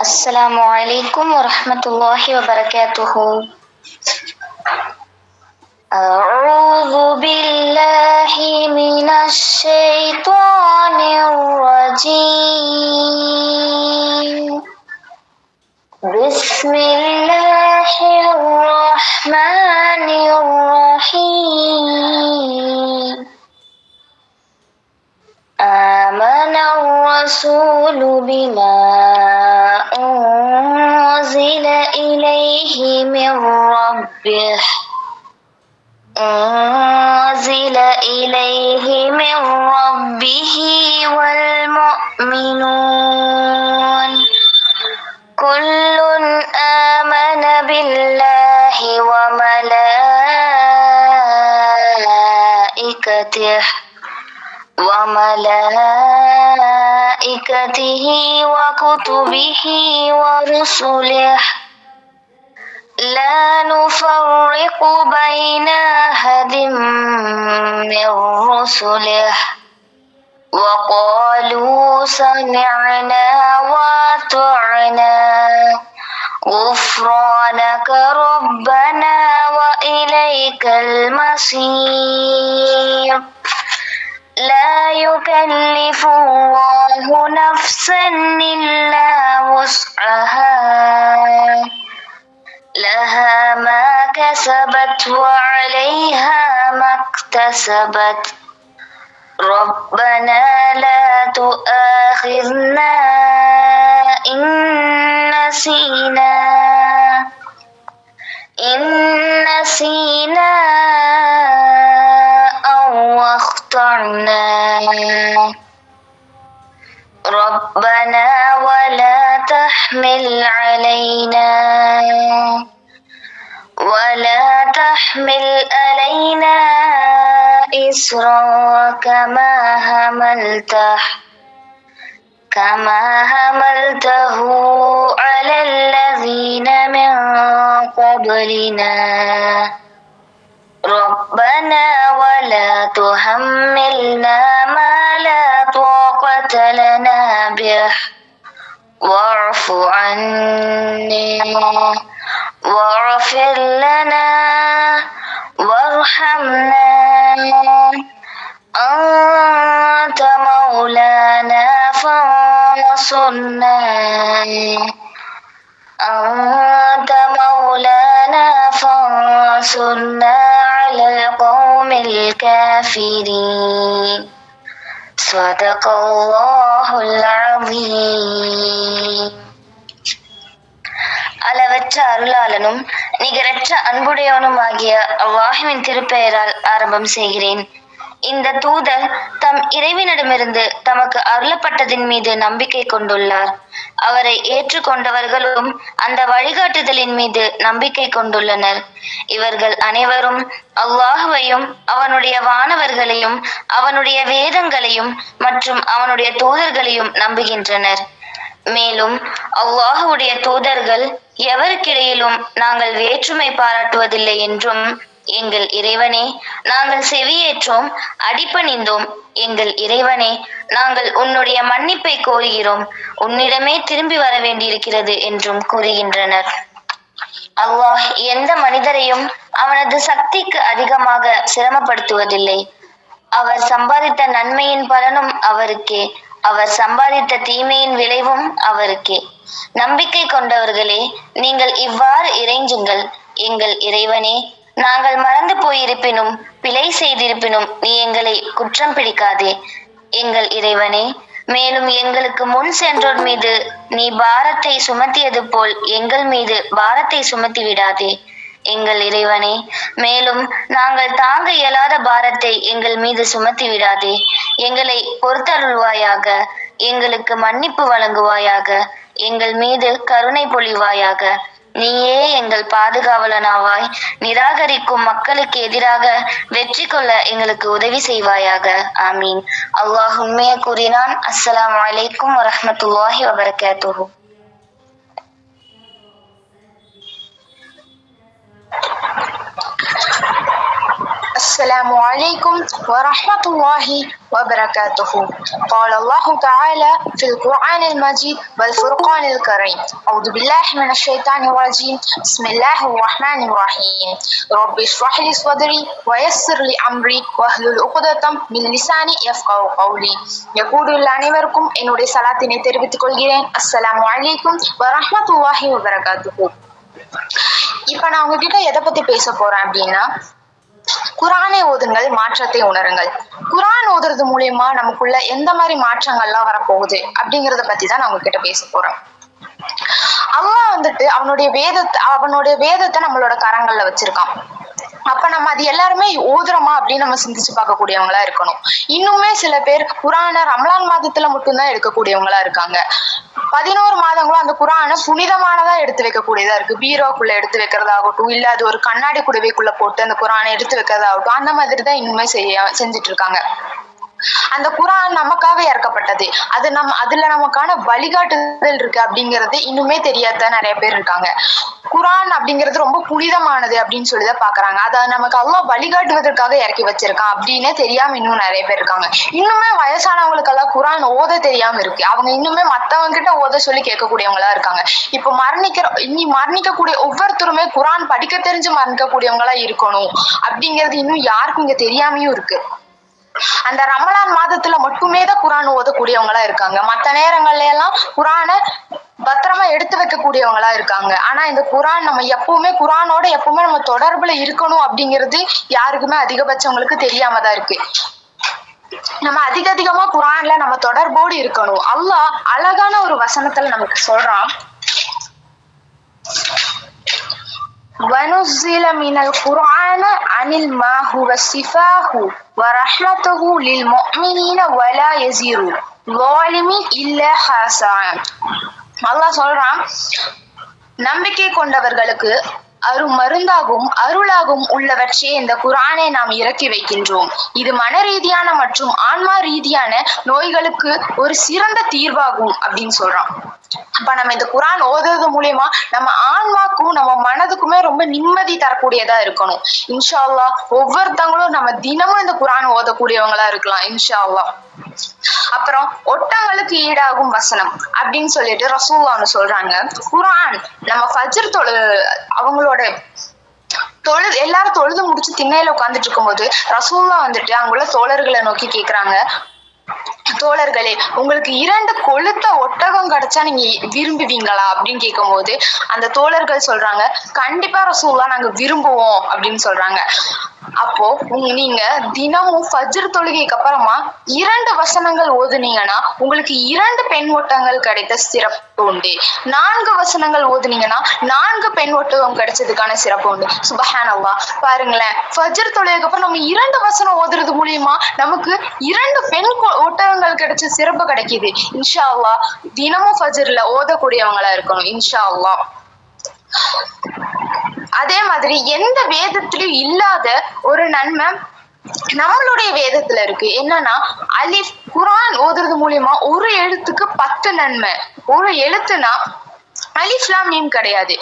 السلام عليكم ورحمة الله وبركاته. أعوذ بالله من الشيطان الرجيم. بسم الله الرحمن الرحيم. آمن الرسول بما أنزل إليه من ربه والمؤمنون كل آمن بالله وملائكته وكتبه ورسله لا نفرق بين أحد من رسله وقالوا سمعنا وأطعنا غفرانك ربنا وإليك المصير. لا يكلف الله نفسا إلا وسعها لها ما كسبت وعليها ما اكتسبت ربنا لا تؤاخذنا إن نسينا أو أخطأنا ربنا ولا تحمل علينا إصرا كما حملته على الذين من قبلنا ربنا ولا تحملنا ما لا طاقة لنا به واعف عنا واغفر لنا وارحمنا أنت مولانا فانصرنا على القوم الكافرين. صدق الله العظيم. அளவற்ற அருளாளனும் நிகரற்ற அன்புடையவனுமாகிய அல்லாஹ்வின் திருப்பெயரால் ஆரம்பம் செய்கிறேன். இந்த தூதர் தம் இறைவனிடமிருந்து தமக்கு அருளப்பட்டதின் மீது நம்பிக்கை கொண்டுள்ளார். அவரை ஏற்றுக்கொண்டவர்களும் அந்த வழிகாட்டுதலின் மீது நம்பிக்கை கொண்டுள்ளனர். இவர்கள் அனைவரும் அல்லாஹுவையும் அவனுடைய வானவர்களையும் அவனுடைய வேதங்களையும் மற்றும் அவனுடைய தூதர்களையும் நம்புகின்றனர். மேலும் அல்லாஹுடைய தூதர்கள் எவருக்கிடையிலும் நாங்கள் வேற்றுமை பாராட்டுவதில்லை என்றும், எங்கள் இறைவனே நாங்கள் செவியேற்றோம் அடிபணிந்தோம், எங்கள் இறைவனே நாங்கள் உன்னுடைய மன்னிப்பை கோருகிறோம், உன்னிடமே திரும்பி வர வேண்டியிருக்கிறது என்றும் கூறுகின்றனர். அல்லாஹ் எந்த மனிதரையும் அவனது சக்திக்கு அதிகமாக சிரமப்படுத்துவதில்லை. அவர் சம்பாதித்த நன்மையின் பலனும் அவருக்கே, அவர் சம்பாதித்த தீமையின் விளைவும் அவருக்கே. நம்பிக்கை கொண்டவர்களே, நீங்கள் இவ்வாறு இறைஞ்சுங்கள். எங்கள் இறைவனே, நாங்கள் மறந்து போயிருப்பினும் பிழை செய்திருப்பினும் நீ எங்களை குற்றம் பிடிக்காதே. எங்கள் இறைவனே, மேலும் எங்களுக்கு முன் சென்றோர் மீது நீ பாரத்தை சுமத்தியது போல் எங்கள் மீது பாரத்தை சுமத்தி விடாதே. எங்கள் இறைவனே, மேலும் நாங்கள் தாங்க இயலாத பாரத்தை எங்கள் மீது சுமத்தி விடாதே. எங்களை பொறுத்தருள்வாயாக, எங்களுக்கு மன்னிப்பு வழங்குவாயாக, எங்கள் மீது கருணை பொழிவாயாக. நீயே எங்கள் பாதுகாவலனாவாய். நிராகரிக்கும் மக்களுக்கு எதிராக வெற்றி கொள்ள எங்களுக்கு உதவி செய்வாயாக. ஆமீன். அல்லாஹ் உண்மையை கூறினான். அஸ்ஸலாமு அலைக்கும் வரஹ்மத்துல்லாஹி வபரகாத்துஹு. السلام عليكم ورحمة الله وبركاته. قال الله تعالى في القرآن المجيد والفرقان الكريم: أعوذ بالله من الشيطان الرجيم. بسم الله الرحمن الرحيم. رب اشرح لي صدري ويسر لي أمري واحلل عقدة من لساني يفقهوا قولي. يقول அனைவருக்கும் என்னுடைய சலாத்தினை தெரிவித்துக் கொள்கிறேன். அஸ்ஸலாமு அலைக்கும் வரஹ்மத்துல்லாஹி வபரகாத்துஹு. இப்ப நான் உங்ககிட்ட எதை பத்தி பேச போறேன் அப்படின்னா, குரானை ஓதுங்கள், மாற்றத்தை உணருங்கள். குரான் ஓதுறது மூலியமா நமக்குள்ள எந்த மாதிரி மாற்றங்கள்லாம் வரப்போகுது அப்படிங்கறத பத்தி தான் நான் உங்ககிட்ட பேச போறேன். அல்லாஹ் அவனுடைய வேதத்தை நம்மளோட கரங்கள்ல வச்சிருக்கான். அப்ப நம்ம அது எல்லாருமே ஓதுறோமா அப்படின்னு நம்ம சிந்திச்சு பார்க்கக்கூடியவங்களா இருக்கணும். இன்னுமே சில பேர் குரானை ரமலான் மாதத்துல மட்டும்தான் எடுக்கக்கூடியவங்களா இருக்காங்க. 11 மாதங்களும் அந்த குரானை புனிதமானதா எடுத்து வைக்கக்கூடியதா இருக்கு. பீரோக்குள்ள எடுத்து வைக்கிறதாகட்டும், இல்ல அது ஒரு கண்ணாடி குடுவைக்குள்ள போட்டு அந்த குரானை எடுத்து வைக்கிறதாகட்டும், அந்த மாதிரி தான் இன்னுமே செஞ்சுட்டு இருக்காங்க. அந்த குரான் நமக்காக இறக்கப்பட்டது. அதுல நமக்கான வழிகாட்டுதல் இருக்கு அப்படிங்கறது இன்னுமே தெரியாத நிறைய பேர் இருக்காங்க. குரான் அப்படிங்கிறது ரொம்ப புனிதமானது அப்படின்னு சொல்லிதான் பாக்குறாங்க. அதை நமக்கு அல்லாஹ் வழிகாட்டுவதற்காக இறக்கி வச்சிருக்கான் அப்படின்னே தெரியாம இன்னும் நிறைய பேர் இருக்காங்க. இன்னுமே வயசானவங்களுக்கெல்லாம் குரான் ஓத தெரியாம இருக்கு. அவங்க இன்னுமே மத்தவங்க கிட்ட ஓத சொல்லி கேட்கக்கூடியவங்களா இருக்காங்க. இப்ப மரணிக்கக்கூடிய ஒவ்வொருத்தருமே குரான் படிக்க தெரிஞ்சு மரணிக்கக்கூடியவங்களா இருக்கணும் அப்படிங்கிறது இன்னும் யாருக்கும் இங்க தெரியாமையும் இருக்கு. அந்த ரமலான் மாதத்துல மட்டுமே தான் குரான் ஓதக்கூடியவங்களா இருக்காங்க. மத்த நேரங்கள்ல எல்லாம் குரானை பத்திரமா எடுத்து வைக்கக்கூடியவங்களா இருக்காங்க. ஆனா இந்த குரான் நம்ம குரானோட எப்பவுமே நம்ம தொடர்புல இருக்கணும் அப்படிங்கிறது யாருக்குமே அதிகபட்சவங்களுக்கு தெரியாம தான் இருக்கு. நம்ம அதிகமா குரான்ல நம்ம தொடர்போடு இருக்கணும். அல்லாஹ் அழகான ஒரு வசனத்துல நமக்கு சொல்றான்: وَنُزِّلَ مِنَ الْقُرْآنِ عَنِ مَا هُوَ شِفَاءٌ وَرَحْمَةٌ لِلْمُؤْمِنِينَ وَلَا يَزِيدُ الظَّالِمِينَ إِلَّا خَسَارًا. அல்லாஹ் சொல்றான், நம்பிக்கை கொண்டவர்களுக்கு மருந்தாகவும் அருளாகவும் உள்ளவற்றை இந்த குரானை நாம் இறக்கி வைக்கின்றோம். இது மன ரீதியான மற்றும் ஆன்மா ரீதியான நோய்களுக்கு ஒரு சிறந்த தீர்வாகும் அப்படின்னு சொல்றான். அப்ப நம்ம இந்த குரான் ஓதுறது மூலியமா நம்ம ஆன்மாக்கும் நம்ம மனதுக்குமே ரொம்ப நிம்மதி தரக்கூடியதா இருக்கணும். இன்ஷா அல்லாஹ் ஒவ்வொருத்தவங்களும் நம்ம தினமும் இந்த குரான் ஓதக்கூடியவங்களா இருக்கலாம் இன்ஷா அல்லாஹ். அப்புறம் ஒட்டங்களுக்கு ஈடாகும் வசனம் அப்படின்னு சொல்லிட்டு ரசூலுல்லாஹ் சொல்றாங்க. குரான் நம்ம ஃபஜ்ர் அவங்களோட எல்லாரும் தொழுது முடிச்சு திண்ணையில உட்கார்ந்துட்டு இருக்கும்போது ரசூலுல்லாஹ் அங்குள்ள தோழர்களை நோக்கி கேக்குறாங்க, தோழர்களே, உங்களுக்கு 2 கொழுத்த ஒட்டகம் கிடைச்சா நீங்க விரும்புவீங்களா அப்படின்னு கேட்கும் போது அந்த தோழர்கள் சொல்றாங்க, கண்டிப்பா ரசூலுல்லாஹ் நாங்க விரும்புவோம் அப்படின்னு சொல்றாங்க. அப்போ நீங்க தினமும் ஃபஜ்ர் தொழுகைக்கு அப்புறமா 2 வசனங்கள் ஓதுனீங்கன்னா உங்களுக்கு 2 பெண் ஒட்டகங்கள் கிடைத்த சிறப்பு உண்டு. 4 வசனங்கள் ஓதுனீங்கன்னா 4 பெண் ஒட்டகம் கிடைச்சதுக்கான சிறப்பு உண்டு. சுப்ஹானல்லாஹ். பாருங்களேன், ஃபஜ்ர் தொழுகைக்கு அப்புறம் நம்ம 2 வசனம் ஓதுறது மூலியமா நமக்கு 2 பெண் ஒட்டகங்கள் கிடைச்ச சிறப்பு கிடைக்குது. இன்ஷா அல்லாஹ் தினமும் ஃபஜ்ர்ல ஓதக்கூடியவங்களா இருக்கணும் இன்ஷா அல்லாஹ். அதே மாதிரி எந்த வேதத்திலும் இல்லாத ஒரு நன்மை நம்மளுடைய வேதத்துல இருக்கு. என்னன்னா, அலிஃப். குரான் ஓதுறது மூலியமா ஒரு எழுத்துக்கு 10 நன்மை. ஒரு எழுத்துனா அலிஃப் லாம் மீம் கிடையாது,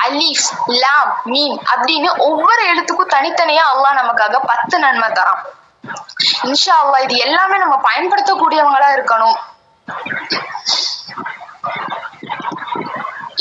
அலிஃப் லாம் மீம் அப்படின்னு ஒவ்வொரு எழுத்துக்கும் தனித்தனியா அல்லாஹ் நமக்காக 10 நன்மை தரான் இன்ஷா அல்லாஹ். இது எல்லாமே நம்ம பயன்படுத்தக்கூடியவங்களா இருக்கணும்.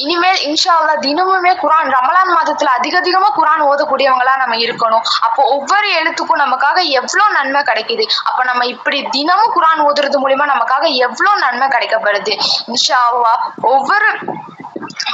இனிமேல் இன்ஷா அல்லாஹ் தினமுமே குரான் ரமலான் மாதத்துல அதிகமா குரான் ஓதக்கூடியவங்களா நம்ம இருக்கணும். அப்போ ஒவ்வொரு எழுத்துக்கும் நமக்காக எவ்வளவு நன்மை கிடைக்குது. அப்ப நம்ம இப்படி தினமும் குரான் ஓதுறது மூலியமா நமக்காக எவ்வளவு நன்மை கிடைக்கப்படுது. இன்ஷா அல்லாஹ் ஒவ்வொரு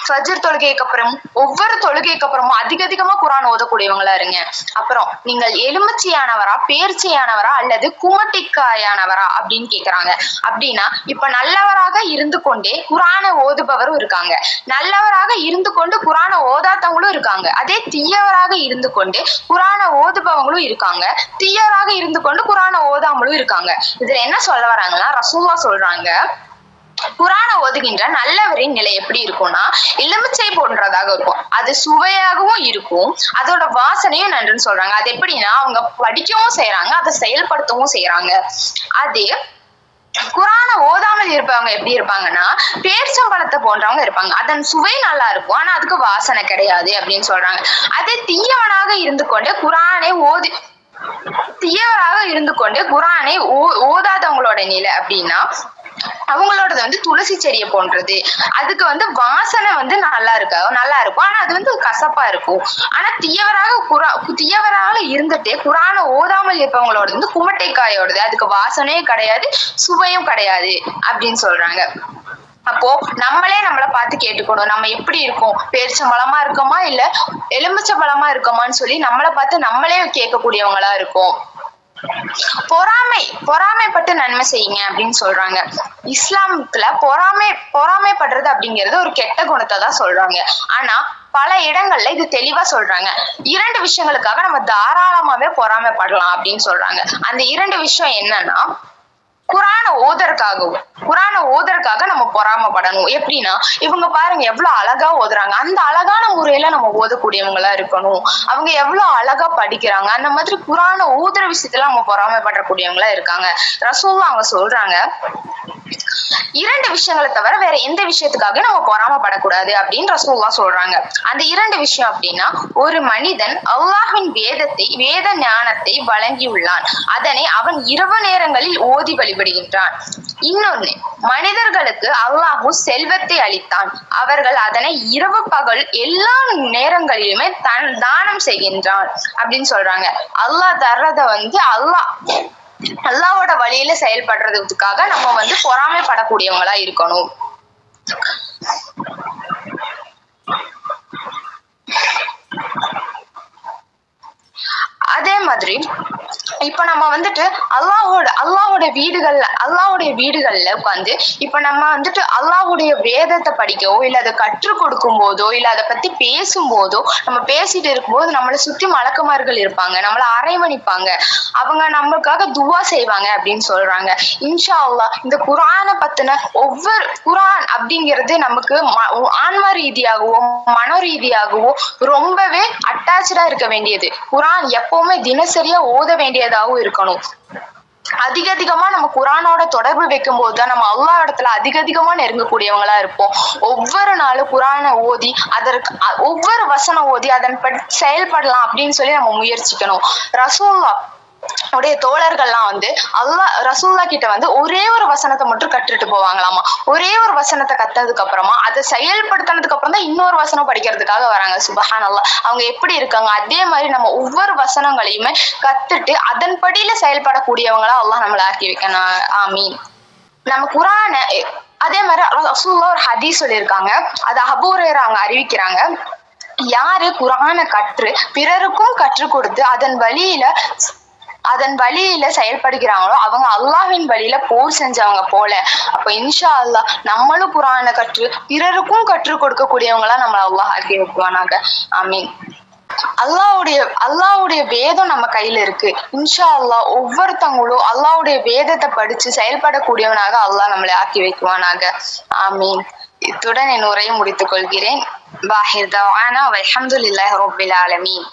ஃபஜ்ர் தொழுகைக்கு அப்புறமும் அதிகமா குரான் ஓதக்கூடியவங்களா இருங்க. அப்புறம் நீங்கள் எலுமிச்சையானவரா, பேர்ச்சையானவரா அல்லது குமட்டிக்காயானவரா அப்படின்னு கேக்குறாங்க. அப்படின்னா இப்ப நல்லவராக இருந்து கொண்டே குரானை ஓதுபவரும் இருக்காங்க, நல்லவராக இருந்து கொண்டு குரானை ஓதாதவங்களும் இருக்காங்க, அதே தீயவராக இருந்து கொண்டு குரானை ஓதுபவங்களும் இருக்காங்க, தீயவராக இருந்து கொண்டு குரானை ஓதாமலும் இருக்காங்க. இதுல என்ன சொல்ல வராங்கன்னா, ரசூலுல்லாஹ் சொல்றாங்க, குரானை ஓதுகின்ற நல்லவரின் நிலை எப்படி இருக்கும்னா எலுமிச்சை போன்றதாக இருக்கும். அது சுவையாகவும் இருக்கும், அதோட வாசனையும் நன்றுன்னு சொல்றாங்க. அது எப்படின்னா அவங்க படிக்கவும் செய்யறாங்க, அதை செயல்படுத்தவும் செய்யறாங்க. அதே குரானை ஓதாமல் இருப்பவங்க எப்படி இருப்பாங்கன்னா பேர்ச்சம்பழத்தை போன்றவங்க இருப்பாங்க. அதன் சுவை நல்லா இருக்கும், ஆனா அதுக்கு வாசனை கிடையாது அப்படின்னு சொல்றாங்க. அதே தீயவனாக இருந்து கொண்டு குரானை தீயவராக இருந்து கொண்டு குர்ஆனை ஓதாதவங்களோட நிலை அப்படின்னா அவங்களோடது துளசி செடியை போன்றது. அதுக்கு வாசனை நல்லா இருக்கும். ஆனா அது கசப்பா இருக்கும். ஆனா தீயவராக இருந்துட்டே குர்ஆனை ஓதாமல் இருப்பவங்களோடது குமட்டைக்காயோடது. அதுக்கு வாசனையே கிடையாது, சுவையும் கிடையாது அப்படின்னு சொல்றாங்க. அப்போ நம்மளை பார்த்து கேட்டுக்கணும், நம்ம எப்படி இருக்கோம், பேரிச்சம்பழமா இருக்கோமா இல்ல எலுமிச்சம்பழமா இருக்கோமான்னு சொல்லி நம்மளை பார்த்து நம்மளே கேட்கக்கூடியவங்களா இருக்கும். பொறாமைப்பட்டு நன்மை செய்யுங்க அப்படின்னு சொல்றாங்க. இஸ்லாமத்துல பொறாமைப்படுறது அப்படிங்கிறது ஒரு கெட்ட குணத்தை தான் சொல்றாங்க. ஆனா பல இடங்கள்ல இது தெளிவா சொல்றாங்க. 2 விஷயங்களுக்காக நம்ம தாராளமாவே பொறாமைப்படலாம் அப்படின்னு சொல்றாங்க. அந்த 2 விஷயம் என்னன்னா, குர்ஆனை ஓதுறதுக்காக நம்ம பொறாமைப்படணும். எப்படின்னா, இவங்க பாருங்க எவ்வளவு அழகா ஓதுறாங்க, அந்த அழகான முறையில நம்ம ஓதக்கூடியவங்களா இருக்கணும். அவங்க எவ்வளவு அழகா படிக்கிறாங்க, அந்த மாதிரி குர்ஆனை ஓதுற விஷயத்துல நம்ம பொறாமைப்படக்கூடியவங்களா இருக்காங்க. ரசூலுல்லாஹ் அவங்க சொல்றாங்க, 2 விஷயங்களை தவிர வேற எந்த விஷயத்துக்காக நம்ம பொறாமைப்படக்கூடாது அப்படின்னு ரசூலுல்லாஹ் சொல்றாங்க. அந்த 2 விஷயம் அப்படின்னா, ஒரு மனிதன் அல்லாஹ்வின் வேத ஞானத்தை வழங்கியுள்ளான், அதனை அவன் இரவு நேரங்களில் ஓதி வழிபடுகின்றான். இன்னொன்னு, மனிதர்களுக்கு அல்லாஹ் செல்வத்தை அளித்தான், அவர்கள் அதனை இரவு பகல் எல்லா நேரங்களிலுமே தானம் செய்கின்றான் அப்படின்னு சொல்றாங்க. அல்லாஹ் தர்றத அல்லாஹ்வோட வழியில செயல்படுறதுக்காக நம்ம பொறாமைப்படக்கூடியவங்களா இருக்கணும். அதே மாதிரி இப்ப நம்ம அல்லாஹ்வுடைய வீடுகள்ல உட்கார்ந்து இப்ப நம்ம அல்லாஹ்வுடைய வேதத்தை படிக்கவோ இல்ல அதை கற்றுக் கொடுக்கும் போதோ இல்ல அதை பத்தி பேசும்போதோ, நம்ம பேசிட்டு இருக்கும்போது நம்மளை சுற்றி மலக்குமார்கள் இருப்பாங்க, நம்மளை அரவணைப்பாங்க, அவங்க நம்மளுக்காக துவா செய்வாங்க அப்படின்னு சொல்றாங்க. இன்ஷா அல்லாஹ் இந்த குர்ஆனை பத்தின குர்ஆன் அப்படிங்கிறது நமக்கு ஆன்ம ரீதியாகவோ மன ரீதியாகவோ ரொம்பவே அட்டாச்சா இருக்க வேண்டியது. குர்ஆன் எப்பவுமே தினசரியா ஓத வேண்டியதாகவும் இருக்கணும். அதிகமா நம்ம குர்ஆனோட தொடர்பு வைக்கும் போதுதான் நம்ம அல்லாஹ் இடத்துல அதிகமா நெருங்கக்கூடியவங்களா இருப்போம். ஒவ்வொரு நாளும் குர்ஆனை ஓதி அதற்கு ஒவ்வொரு வசனம் ஓதி அதன்படி செயல்படலாம் அப்படின்னு சொல்லி நம்ம முயற்சிக்கணும். ரசூலுல்லாஹ் உடைய தோழர்கள்லாம் ரசூலுல்லாஹ் கிட்ட ஒரே ஒரு வசனத்தை மட்டும் கற்றுட்டு போவாங்களாமா. ஒரே ஒரு வசனத்தை கத்ததுக்கு அப்புறமா அதை செயல்படுத்தினதுக்கு அப்புறம் தான் இன்னொரு வசனம் படிக்கிறதுக்காக வராங்க. சுப்ஹானல்லாஹ், அவங்க எப்படி இருக்காங்க, அதே மாதிரி நம்ம ஒவ்வொரு வசனங்களையுமே கத்துட்டு அதன்படியில செயல்படக்கூடியவங்களா அல்லாஹ் நம்மளை ஆக்கி வைக்கணும். ஆமீன். நம்ம குர்ஆனை அதே மாதிரி ரசூலுல்லாஹ் ஒரு ஹதீஸ் சொல்லியிருக்காங்க, அது அபூ ஹுரைரா அவங்க அறிவிக்கிறாங்க, யாரு குர்ஆனை கற்று பிறருக்கும் கற்றுக் கொடுத்து அதன் வழியில செயல்படுகிறாங்களோ அவங்க அல்லாஹ்வின் வழியில போர் செஞ்சவங்க போல. அப்ப இன்ஷா அல்லாஹ் நம்மளும் குர்ஆனை கற்று பிறருக்கும் கற்றுக் கொடுக்கக்கூடியவங்களா நம்மள அல்லாஹ் ஆக்கி வைக்குவானாக. ஆமீன். அல்லாஹ்வுடைய வேதம் நம்ம கையில இருக்கு. இன்ஷா அல்லாஹ் ஒவ்வொருத்தவங்களும் அல்லாஹ்வுடைய வேதத்தை படிச்சு செயல்படக்கூடியவனாக அல்லாஹ் நம்மளை ஆக்கி வைக்குவானாக. ஆமீன். இத்துடன் என் உரையை முடித்துக் கொள்கிறேன். வாஹிர் தவானா வல்ஹம்துலில்லாஹி ரப்பில் ஆலமீன்.